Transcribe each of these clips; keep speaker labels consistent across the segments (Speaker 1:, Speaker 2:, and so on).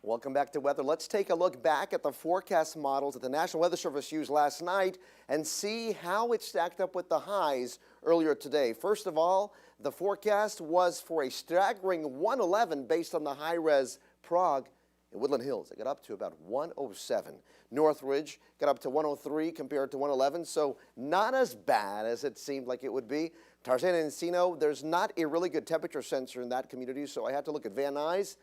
Speaker 1: Welcome back to weather. Let's take a look back at the forecast models that the National Weather Service used last night and see how it stacked up with the highs earlier today. First of all, the forecast was for a staggering 111 based on the high-res Prague. In Woodland Hills, it got up to about 107. Northridge got up to 103 compared to 111, so not as bad as it seemed like it would be. Tarzana and Encino, there's not a really good temperature sensor in that community, so I had to look at Van Nuys.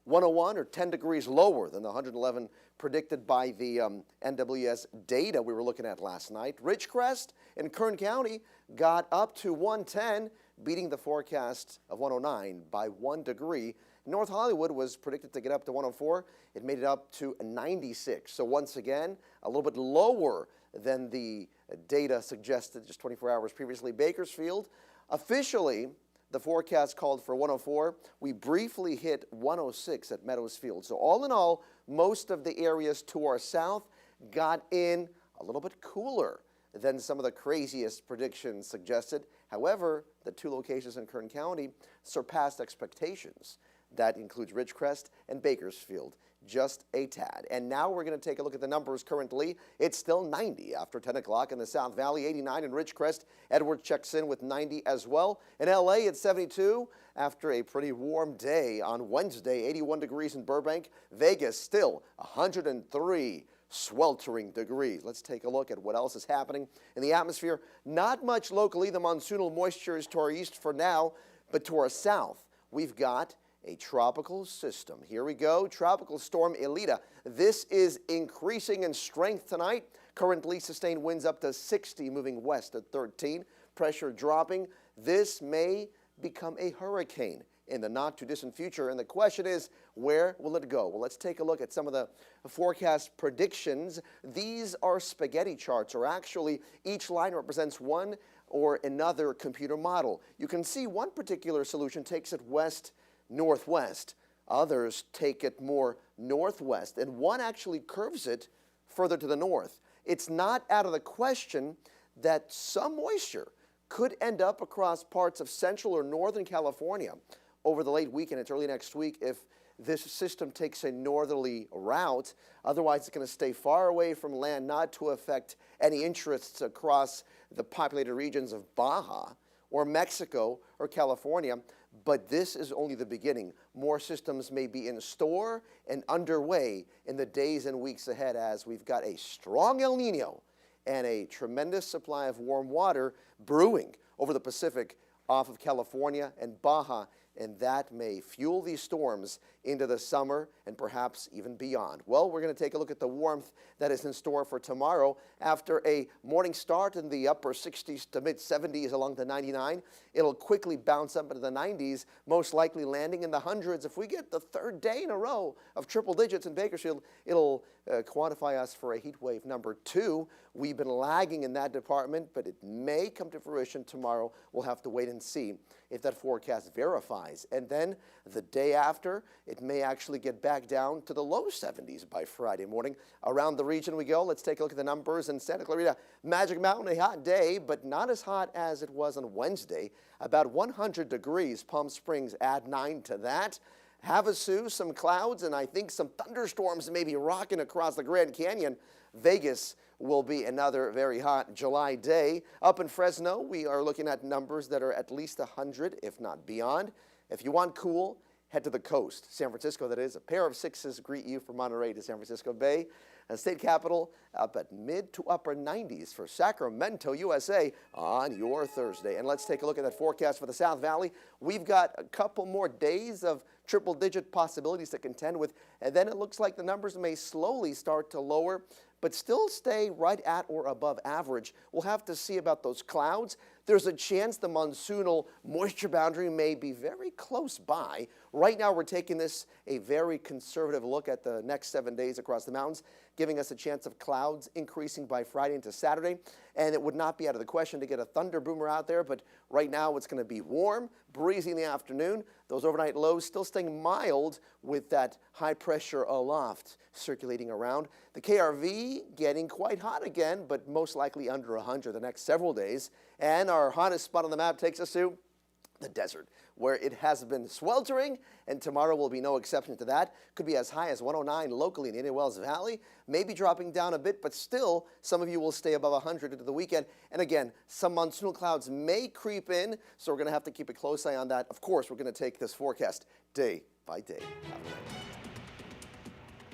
Speaker 1: 101 or 10 degrees lower than the 111 predicted by the NWS data we were looking at last night. Ridgecrest in Kern County got up to 110, beating the forecast of 109 by 1 degree. North Hollywood was predicted to get up to 104. It made it up to 96. So once again, a little bit lower than the data suggested just 24 hours previously. Bakersfield, officially, the forecast called for 104. We briefly hit 106 at Meadows Field. So all in all, most of the areas to our south got in a little bit cooler than some of the craziest predictions suggested. However, the two locations in Kern County surpassed expectations. That includes Ridgecrest and Bakersfield, just a tad. And now we're going to take a look at the numbers currently. It's still 90 after 10 o'clock in the South Valley, 89 in Ridgecrest. Edwards checks in with 90 as well. In LA, it's 72 after a pretty warm day on Wednesday, 81 degrees in Burbank. Vegas, still 103 sweltering degrees. Let's take a look at what else is happening in the atmosphere. Not much locally. The monsoonal moisture is to our east for now, but to our south, we've got a tropical system. Here we go, tropical storm Elida. This is increasing in strength tonight. Currently sustained winds up to 60, moving west at 13. Pressure dropping. This may become a hurricane in the not too distant future. And the question is, where will it go? Well, let's take a look at some of the forecast predictions. These are spaghetti charts, or actually each line represents one or another computer model. You can see one particular solution takes it west northwest. Others take it more northwest, and one actually curves it further to the north. It's not out of the question that some moisture could end up across parts of central or northern California over the late weekend. It's early next week if this system takes a northerly route. Otherwise, it's going to stay far away from land, not to affect any interests across the populated regions of Baja or Mexico or California. But this is only the beginning. More systems may be in store and underway in the days and weeks ahead, as we've got a strong El Nino and a tremendous supply of warm water brewing over the Pacific off of California and Baja, and that may fuel these storms into the summer and perhaps even beyond. Well, we're going to take a look at the warmth that is in store for tomorrow. After a morning start in the upper 60s to mid 70s along the 99, it'll quickly bounce up into the 90s, most likely landing in the hundreds. If we get the third day in a row of triple digits in Bakersfield, it'll quantify us for a heat wave number 2. We've been lagging in that department, but it may come to fruition tomorrow. We'll have to wait and see if that forecast verifies. And then the day after, it may actually get back down to the low 70s by Friday morning. Around the region we go. Let's take a look at the numbers in Santa Clarita. Magic Mountain, a hot day, but not as hot as it was on Wednesday. About 100 degrees. Palm Springs, add 9 to that. Havasu, some clouds, and I think some thunderstorms may be rocking across the Grand Canyon. Vegas will be another very hot July day. Up in Fresno, we are looking at numbers that are at least 100, if not beyond. If you want cool, head to the coast. San Francisco, that is. A pair of 6s greet you from Monterey to San Francisco Bay. And state capital up at mid to upper 90s for Sacramento, USA on your Thursday. And let's take a look at that forecast for the South Valley. We've got a couple more days of triple-digit possibilities to contend with, and then it looks like the numbers may slowly start to lower, but still stay right at or above average. We'll have to see about those clouds. There's a chance the monsoonal moisture boundary may be very close by. Right now, we're taking this a very conservative look at the next 7 days across the mountains, giving us a chance of clouds increasing by Friday into Saturday. And it would not be out of the question to get a thunder boomer out there, but right now it's going to be warm, breezy in the afternoon. Those overnight lows still staying mild with that high pressure aloft circulating around. The KRV getting quite hot again, but most likely under 100 the next several days. And our hottest spot on the map takes us to the desert, where it has been sweltering, and tomorrow will be no exception to that. Could be as high as 109 locally in the Indian Wells Valley, maybe dropping down a bit, but still some of you will stay above 100 into the weekend. And again, some monsoonal clouds may creep in, so we're going to have to keep a close eye on that. Of course, we're going to take this forecast day by day. Have a night.